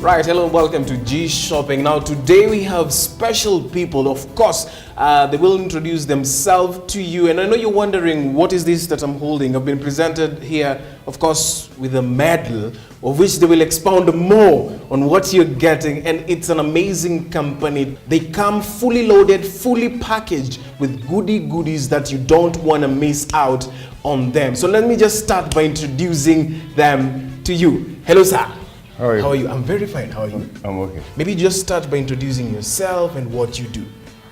Right, hello and welcome to G Shopping. Now today we have special people, of course. They will introduce themselves to you, and I know you're wondering what is this that I'm holding. I've been presented here, of course, with a medal of which they will expound more on what you're getting, and it's an amazing company. They come fully loaded, fully packaged with goodies that you don't want to miss out on them. So let me just start by introducing them to you. Hello, sir. How are you? How are you? I'm very fine. How are you? I'm okay. Maybe just start by introducing yourself and what you do.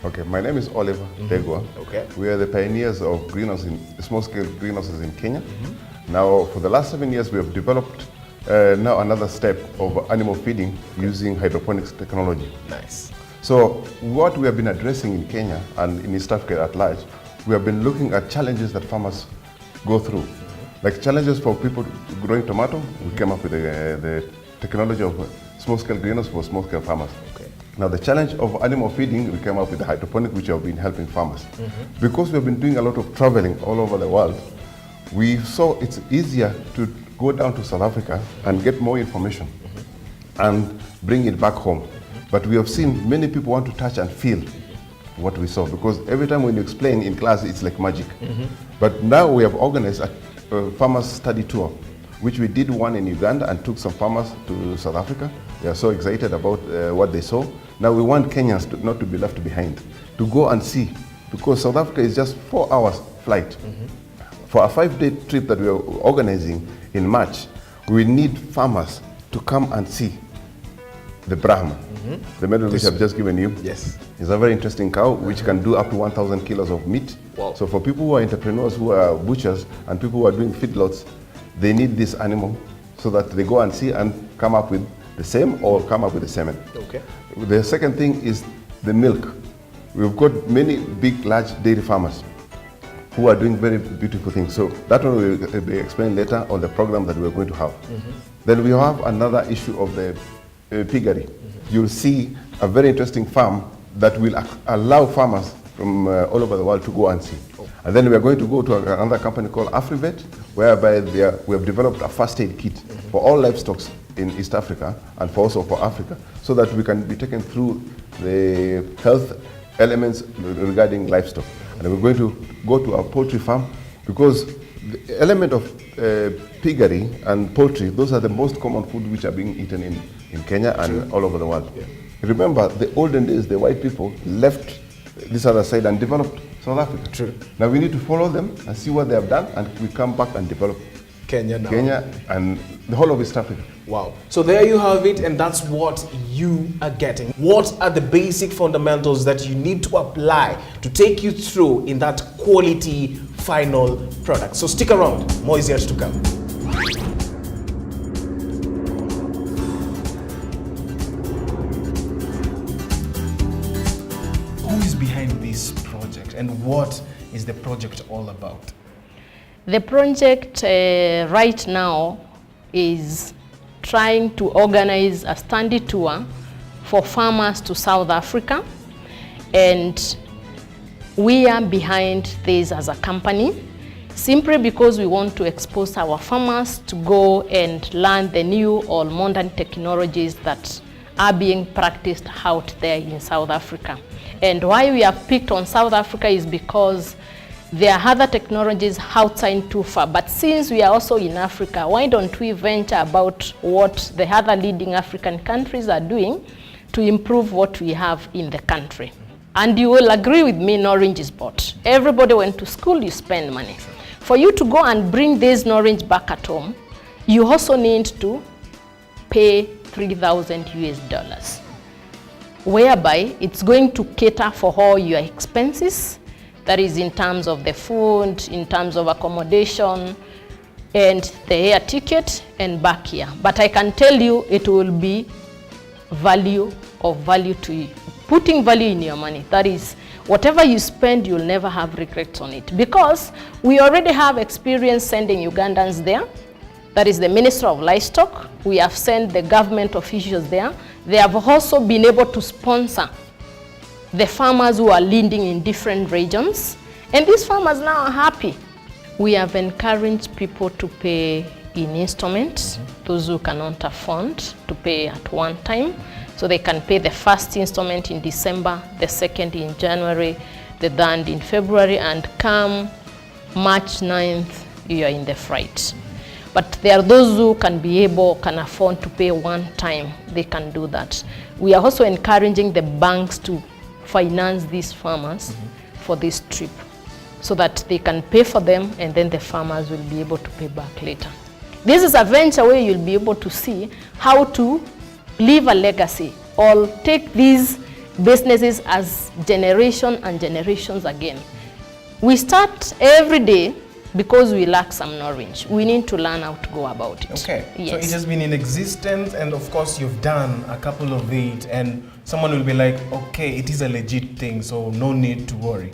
Okay, my name is Oliver Degwa. Okay. We are the pioneers of greenhouses, small-scale greenhouses in Kenya. Now, for the last 7 years, we have developed now another step of animal feeding using hydroponics technology. Nice. So, what we have been addressing in Kenya and in East Africa at large, we have been looking at challenges that farmers go through. Like challenges for people growing tomato, we came up with the technology of small-scale greenhouse for small-scale farmers. Okay. Now the challenge of animal feeding, we came up with the hydroponic, which have been helping farmers. Because we have been doing a lot of traveling all over the world, we saw it's easier to go down to South Africa and get more information and bring it back home. But we have seen many people want to touch and feel what we saw, because every time when you explain in class, it's like magic. But now we have organized a farmers study tour, which we did one in Uganda and took some farmers to South Africa. They are so excited about what they saw. Now we want Kenyans not to be left behind, to go and see, because South Africa is just 4 hours flight. For a 5-day trip that we are organizing in March, we need farmers to come and see the Brahma. The medal which I've just given you. Yes. It's a very interesting cow which can do up to 1,000 kilos of meat. Wow. So for people who are entrepreneurs, who are butchers, and people who are doing feedlots, they need this animal so that they go and see and come up with the same or come up with the semen. Okay. The second thing is the milk. We've got many big, large dairy farmers who are doing very beautiful things. So that one will be explained later on the program that we're going to have. Then we have another issue of the piggery. You'll see a very interesting farm that will allow farmers from all over the world to go and see. And then we are going to go to another company called AfriVet, whereby we have developed a first aid kit for all livestock in East Africa and also for Africa, so that we can be taken through the health elements regarding livestock. And we're going to go to a poultry farm, because the element of piggery and poultry, those are the most common food which are being eaten in Kenya and all over the world. Yeah. Remember, the olden days, the white people left this other side and developed South Africa. True. Now we need to follow them and see what they have done, and we come back and develop Kenya now. Kenya and the whole of East Africa. Wow. So there you have it, and that's what you are getting. What are the basic fundamentals that you need to apply to take you through in that quality final product? So stick around, more is yet to come. Who is behind this project, and what is the project all about? The project right now is trying to organize a study tour for farmers to South Africa, and we are behind this as a company simply because we want to expose our farmers to go and learn the new or modern technologies that are being practiced out there in South Africa. And why we have picked on South Africa is because there are other technologies outside too far, but since we are also in Africa, why don't we venture about what the other leading African countries are doing to improve what we have in the country? And you will agree with me, orange is bought. Everybody went to school, you spend money. For you to go and bring this orange back at home, you also need to pay $3,000, whereby it's going to cater for all your expenses. That is in terms of the food, in terms of accommodation, and the air ticket and back here. But I can tell you it will be value to you. Putting value in your money. That is, whatever you spend, you'll never have regrets on it. Because we already have experience sending Ugandans there. That is the Minister of Livestock. We have sent the government officials there. They have also been able to sponsor the farmers who are leading in different regions, and these farmers now are happy. We have encouraged people to pay in installments, those who cannot afford to pay at one time. So they can pay the first installment in December, the second in January, the third in February, and come March 9th, you are in the fright. But there are those who can afford to pay one time. They can do that. We are also encouraging the banks to finance these farmers for this trip, so that they can pay for them and then the farmers will be able to pay back later. This is a venture where you'll be able to see how to leave a legacy or take these businesses as generation and generations again. We start every day because we lack some knowledge. We need to learn how to go about it. Okay, yes. So it has been in existence, and of course you've done a couple of it, and someone will be like, okay, it is a legit thing, so no need to worry.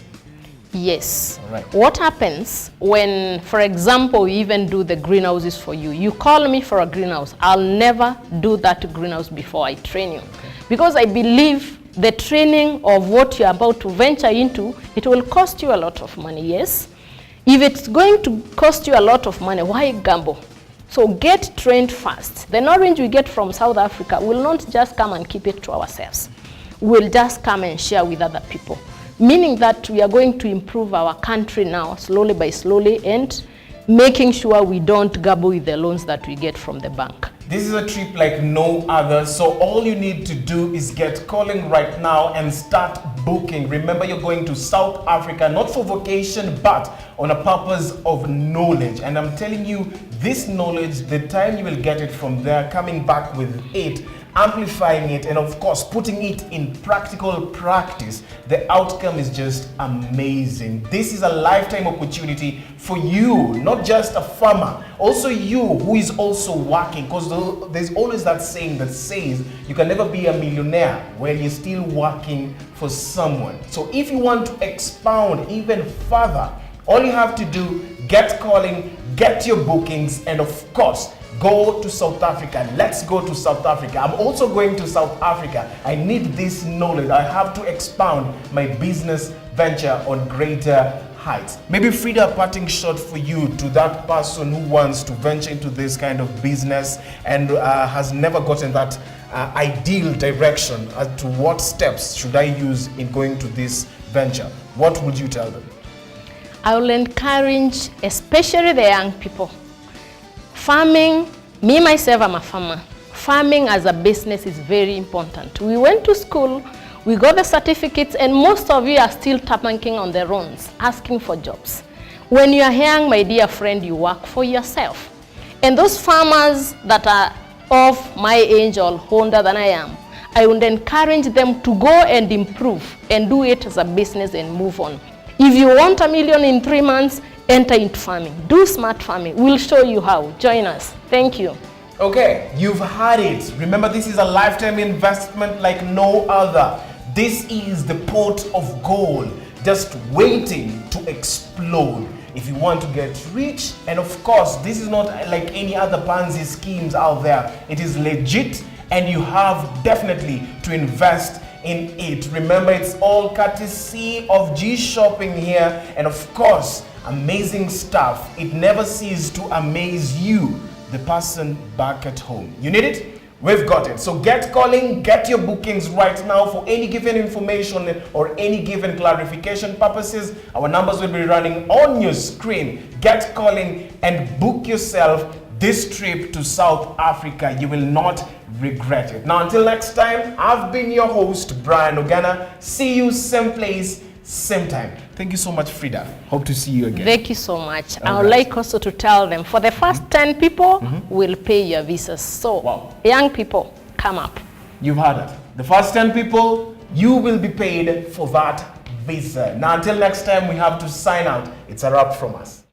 Yes. All right. What happens when, for example, we even do the greenhouses for you? You call me for a greenhouse. I'll never do that greenhouse before I train you. Okay. Because I believe the training of what you're about to venture into, it will cost you a lot of money, yes? If it's going to cost you a lot of money, why gamble? So get trained first. The knowledge we get from South Africa will not just come and keep it to ourselves. We'll just come and share with other people. Meaning that we are going to improve our country now, slowly by slowly, and making sure we don't gamble with the loans that we get from the bank. This is a trip like no other, so all you need to do is get calling right now and start booking. Remember, you're going to South Africa, not for vacation, but on a purpose of knowledge. And I'm telling you, this knowledge, the time you will get it from there, coming back with it, amplifying it, and of course putting it in practical practice, the outcome is just amazing. This is a lifetime opportunity for you, not just a farmer, also you who is also working, because there's always that saying that says you can never be a millionaire when you're still working for someone. So if you want to expound even further, all you have to do, get calling, get your bookings, and of course go to South Africa. Let's go to South Africa. I'm also going to South Africa. I need this knowledge. I have to expound my business venture on greater heights. Maybe Frida, a parting shot for you to that person who wants to venture into this kind of business and has never gotten that ideal direction as to what steps should I use in going to this venture. What would you tell them? I will encourage especially the young people. Farming, me myself, I'm a farmer. Farming as a business is very important. We went to school, we got the certificates, and most of you are still tapping on the roads, asking for jobs. When you are young, my dear friend, you work for yourself. And those farmers that are of my age or older than I am, I would encourage them to go and improve and do it as a business and move on. If you want $1 million in 3 months, enter into farming. Do smart farming. We'll show you how. Join us. Thank you. Okay, you've heard it. Remember, this is a lifetime investment like no other. This is the pot of gold just waiting to explode. If you want to get rich, and of course, this is not like any other Ponzi schemes out there. It is legit, and you have definitely to invest in it. Remember, it's all courtesy of G Shopping here, and of course, amazing stuff. It never ceases to amaze you, the person back at home. You need it? We've got it. So get calling, get your bookings right now for any given information or any given clarification purposes. Our numbers will be running on your screen. Get calling and book yourself this trip to South Africa. You will not regret it. Now, until next time, I've been your host, Brian Ogana. See you same place, same time. Thank you so much, Frida. Hope to see you again. Thank you so much. I would like also to tell them, for the first 10 people, we'll pay your visas. So, young people, come up. You've heard it. The first 10 people, you will be paid for that visa. Now, until next time, we have to sign out. It's a wrap from us.